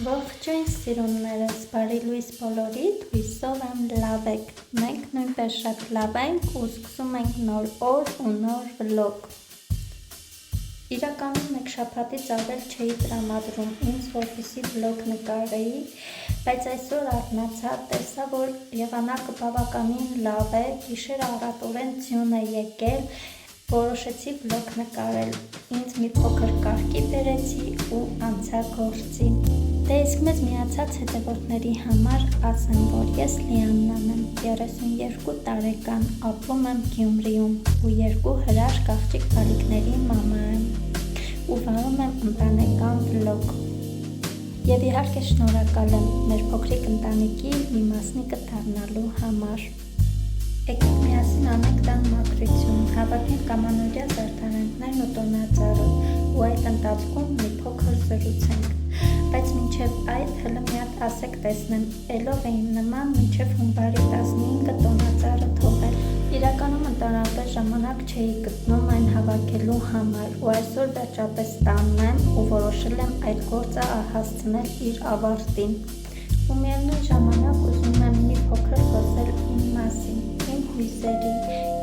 Ողջույն սիրուններս, բարի լույս բոլորիդ, հույսով եմ լավ եք, մենք նույնպես շատ լավ ենք ու սկսում ենք նոր օր ու նոր վլոգ։ Իրականում մեկ շաբաթից ավել չէի տրամադրում ինձ, որպեսզի վլոգ նկարեի, բայց այսօր արթնացա, տեսա, որ եղանակը բավականին լավ է, գիշերը առատորեն ձյուն է եկել, որոշեցի վլոգ նկարել, ինձ մի փոքր կարգի բերեցի ու անցա գործի։ Դե իսկ մեզ միացած հետևորդների համար ասեմ, որ ես Լիաննան եմ, 32 տարեկան, ապրում եմ Գյումրիում ու 2 հրաշք աղջիկ բալիկների մամա եմ ու վարում եմ ընտանեկան վլոգ։ Եվ իհարկե շնորհակալ եմ մեր փոքրիկ ընտանիքի մի մասնիկը դառնալու համար։ Եկեք միասին անենք տան մաքրություն, հավաքենք կամանորյա զարդարանքներն ու տոնածառը ու այդ ընթացքում մի փոքր զրուցենք։ Բայց մինչև այդ հլը մի հատ ասեք տեսնեմ, ելով էին նման մինչև հունվարի 15-ը տոնածառը թողել։ Իրականում ընդհանրապես ժամանակ չէի գտնում այն հավաքելու համար ու այսօր վերջապես տանն եմ ու որոշել եմ այդ գործը հասցնել իր ավարտին։ Ու միևնույն ժամանակ ուզում եմ մի փոքր խոսել իմ մասին, իմ հույզերի,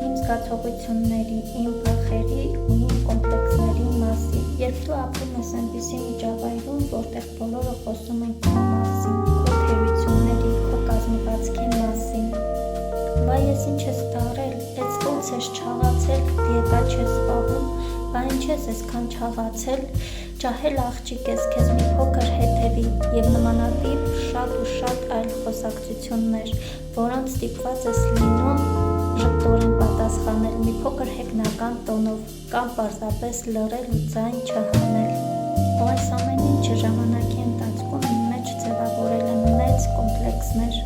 իմ զգացողությունների, իմ վախերի ու իմ կոմպլեքսների մասին։ Երբ դու ապրում ես այնպիսի միջավայրում, որտեղ բոլորը խոսում են քո մասին, քո թերությունների, քո կազմվածքի մասին, վայ ես ինչ ես տարել, էս ոնց ես չաղացել, դիետա չես սպառում, բա ինչ ես այսքան չաղացել, ջահել աղջիկ ես, քեզ մի փոքր հետևի եւ նմանատիպ շատ ու շատ այլ խոսակցություններ, որոնց ստիպված ես լինում ժպտորեն պատասխանել մի փոքր հեգնական տոնով կամ պարզապես լռել ու ձայն չհանել։ Ու այս ամեն ինչը ժամանակի ընթացքում իմ մեջ ձևավորել է մեծ կոմպլեքսներ,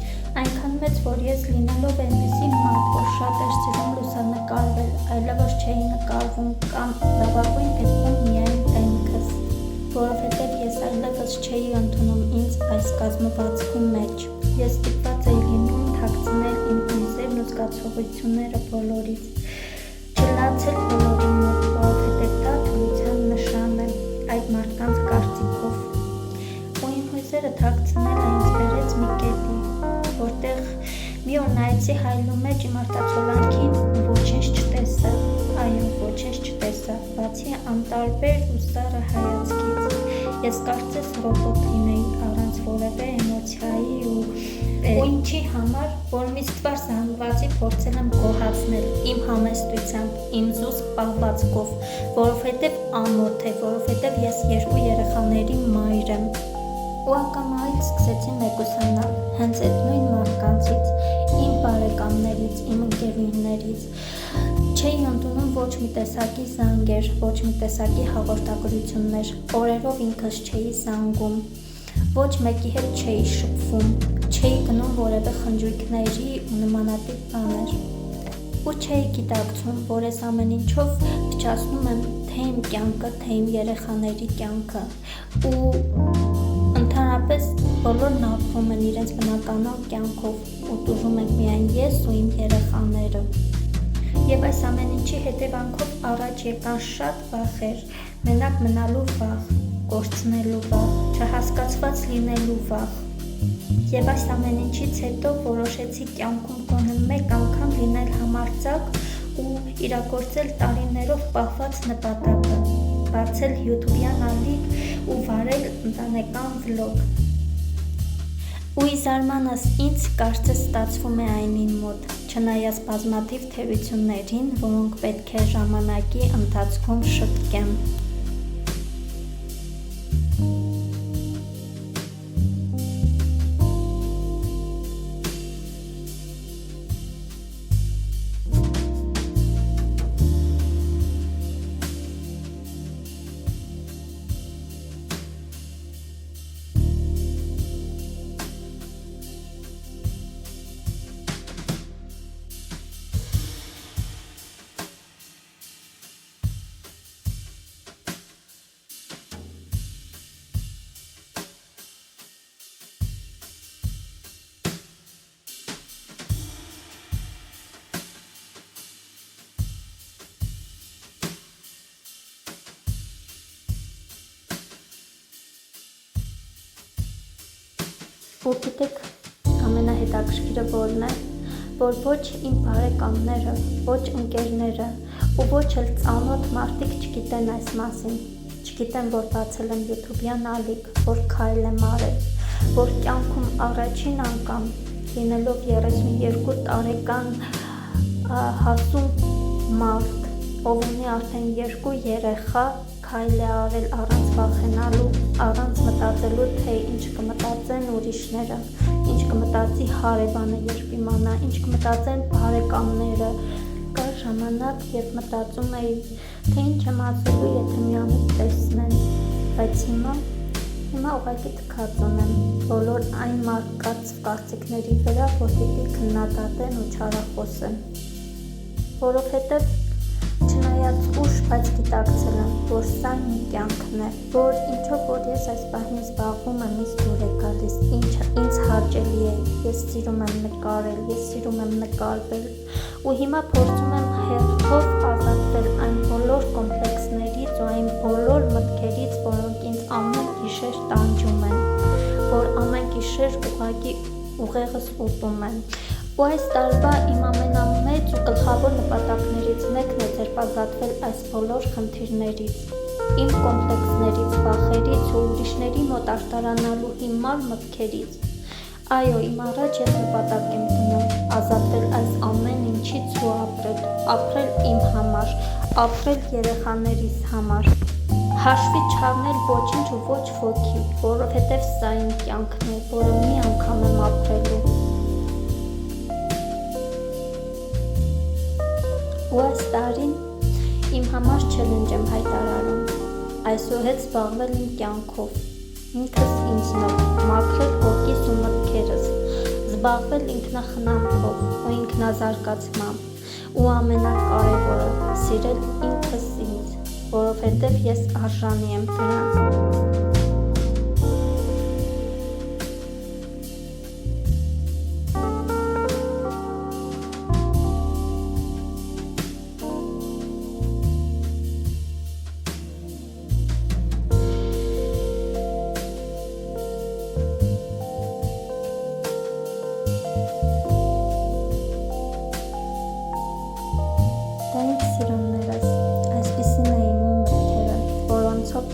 այնքան մեծ, որ ես լինելով այնպիսի մարդ, որ շատ էր սիրում լուսանկարվել, այլևս չէի նկարվում կամ լավագույն դեպքում միայն դեմքս, որովհետև ես այլևս չէի ընդունում ինձ այս կազմվածքի մեջ։ Ես ստիպված էի լինում թաքցնել իմ հույզերն ու զգացողությունները բոլորից, չլացել բոլորի մոտ, որովհետև դա թուլության նշան է այդ մարդկանց կարծիքով։ Ու իմ հույզերը թաքցնելը ինձ բերեց մի կետի, որտեղ մի օր նայեցի հայլու մեջ իմ արտացոլանքին ու ոչինչ չտեսա, այո, ոչինչ չտեսա, բացի անտարբեր ու սառը հայացքից։ Ես կարծես ռոբոտ լինեի առանց որևէ էմոցիայի ու ինչի համար, որ մի ստվար զանգվածի փորձել եմ գոհացնել իմ համեստությամբ, իմ զուսպ պահվածքով, որովհետև ամոթ է, որովհետև ես 2 երեխաների մայր եմ։ Ու ակամայից սկսեցի մեկուսանալ հենց այդ նույն մարդկանցից, իմ բարեկամներից, իմ ընկերուհիներից։ Չէի ընդունում ոչ մի տեսակի զանգեր, ոչ մի տեսակի հաղորդագրություններ, օրերով ինքս չէի զանգում, ոչ մեկի հետ չէի շփվում, չէի գնում որևէ խնջույքների ու նմանատիպ բաներ։ Ու չէի գիտակցում, որ այս ամեն ինչով փչացնում եմ թե իմ կյանքը, թե իմ երեխաների կյանքը ու ընդհանրապես բոլորն ապրում են իրենց բնականon կյանքով ու տուժում ենք միայն ես ու իմ երեխաները։ Եվ այս ամեն ինչի հետևանքով առաջ եկան շատ վախեր, մենակ մնալու վախ, կորցնելու վախ, չհասկացված լինելու վախ։ Եվ այս ամեն ինչից հետո որոշեցի կյանքում գոնե մեկ անգամ լինել համարձակ ու իրագործել տարիներով պահված նպատակը, բացել YouTube-յան ալիք ու վարել ընտանեկան վլոգ։ Ու ի զարմանս ինձ կարծես ստացվում է այն իմ մոտ, չնայած բազմաթիվ թերություններին, որոնք պետք է ժամանակի ընթացքում շտկեմ։ Ու գիտեք ամենահետաքրքիրը որն է, որ ոչ իմ բարեկամները, ոչ ընկերները ու ոչ էլ ծանոթ մարդիկ չգիտեն այս մասին, չգիտեն, որ բացել եմ YouTube-յան ալիք, որ քայլ եմ արել, որ կյանքում առաջին անգամ լինելով 32 տարեկան հասուն մարդ, ով ունի արդեն 2 երեխա, քայլ է արել առանց վախենալու, առանց մտածելու, թե ինչ կմտածեն ուրիշները, ինչ կմտածի հարևանը, երբ իմանա, ինչ կմտածեն բարեկամները։ Կար ժամանակ, երբ մտածում էի, թե ինչ եմ ասելու, եթե միամիտ տեսնեն, բայց հիմա ուղղակի թքած ունեմ բոլոր այն մարդկանց կարծիքների վրա, որ պիտի քննադատեն ու չարախոսեն, որովհետև չնայած ուշ, բայց գիտակցել եմ, որ սա իմ կյանքն է, որ ինչով որ ես այս պահին զբաղվում եմ, ինձ դուր է գալիս, ինձ հաճելի է, ես սիրում եմ նկարել, ես սիրում եմ նկարվել ու հիմա փորձում եմ հերթով ազատվել այն բոլոր կոմպլեքսներից ու այն բոլոր մտքերից, որոնք ինձ ամեն գիշեր տանջում են, որ ամեն գիշեր ուղղակի ուղեղս ուտում են։ Ու այս տարվա իմ ամենամեծ ու գլխավոր նպատակներից մեկն է ձերբազատվել այս բոլոր խնդիրներից, իմ կոմպլեքսներից, վախերից ու ուրիշների մոտ արտարանալու հիմար մտքերից։ Այո, իմ առաջ ես նպատակ եմ դնում ազատվել այս ամեն ինչից ու ապրել իմ համար, ապրել երեխաներիս համար, հաշվի չառնել ոչինչ ու ոչ ոքի, որովհետև սա իմ կյանքն է, որը մի անգամ եմ ապրելու։ Ու այս տարին իմ համար չելենջ եմ հայտարարում, այսուհետ զբաղվել իմ կյանքով, ինքս ինձնով, մաքրել հոգիս ու մտքերս, զբաղվել ինքնախնամքով ու ինքնազարգացմամբ ու ամենակարևորը սիրել ինքս ինձ, որովհետև ես արժանի եմ դրան։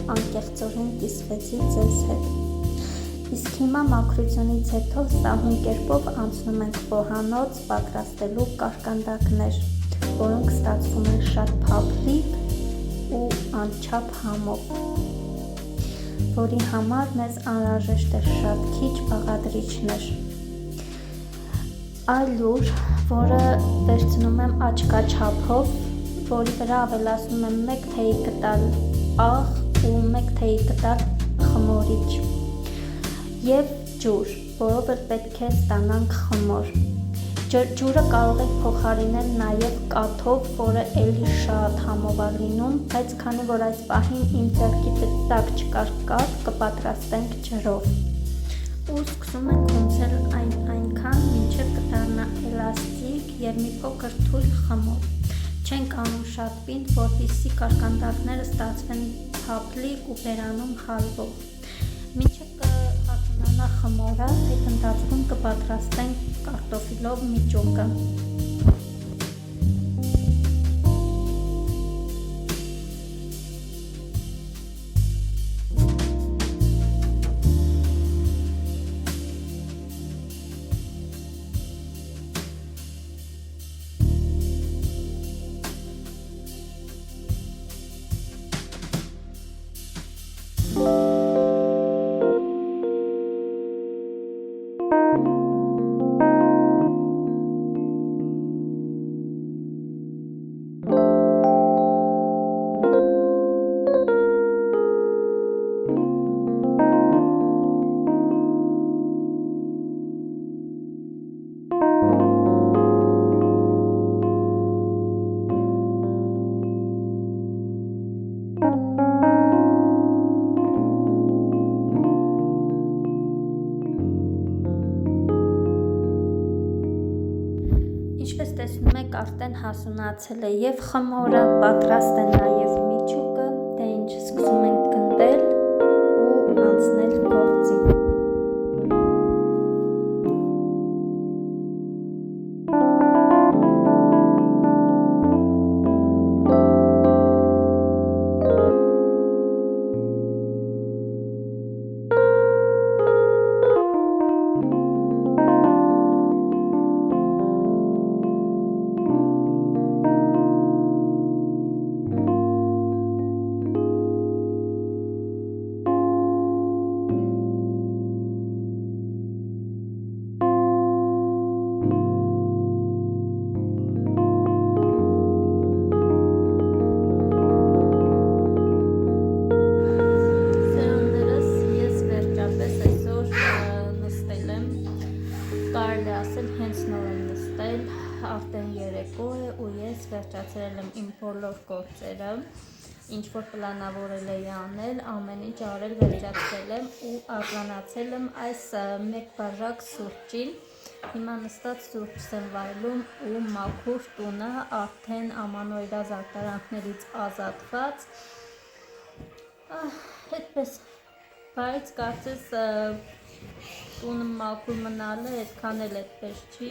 Անկեղծորեն կիսվեցի ձեզ հետ։ Իսկ հիմա մաքրությունից հետո սահուն կերպով անցնում ենք խոհանոց պատրաստելու կարկանդակներ, որոնք ստացվում են շատ փափլիկ ու անչափ համով, որի համար մեզ անհրաժեշտ է շատ քիչ բաղադրիչներ։ Այլ լուր, որը վերցնում եմ աչքաչափով, որի վրա ավելացնում եմ 1 թեյ կտալ աղ ու 1 թեյ կտալ խմորիչ և ջուր, որով էլ պետք է ստանանք խմոր։ Ջուրը կարող եք փոխարինել նաև կաթով, որը էլի շատ համով է լինում, բայց քանի որ այս պահին իմ ձեռքի տակ չկար կաթ, կպատրաստենք ջրով։ Ու սկսում ենք հունցել այնքան, մինչև կդառնա էլաստիկ և մի փոքր թույլ խմոր։ Չենք անում շատ պինդ, որպեսզի կարկանդակները ստացվեն փափլիկ ու բերանում հալվող։ Մինչև կհատունանա խմորը, այդ ընթացքում կպատրաստենք կարտոֆիլով միջուկը։ Ինչպես տեսնում եք, արդեն հասունացել է և խմորը, պատրաստ է նաև միջուկը, դե ինչ, սկսում ենք գնդել ու անցնել գործի։ ասել, հենց նոր եմ նստել, արդեն երեկո է ու ես վերջացրել եմ իմ բոլոր գործերը, ինչ որ պլանավորել էի անել, ամեն ինչ արել վերջացրել եմ ու արձանացել եմ այս մեկ բաժակ սուրճին։ Հիմա նստած սուրճ եմ վայելում ու մաքուր տունը արդեն ամանորյա զարդարանքներից ազատված, այդպես, բայց կարծես տունը մաքուր մնալը այդքան էլ այդպես չի,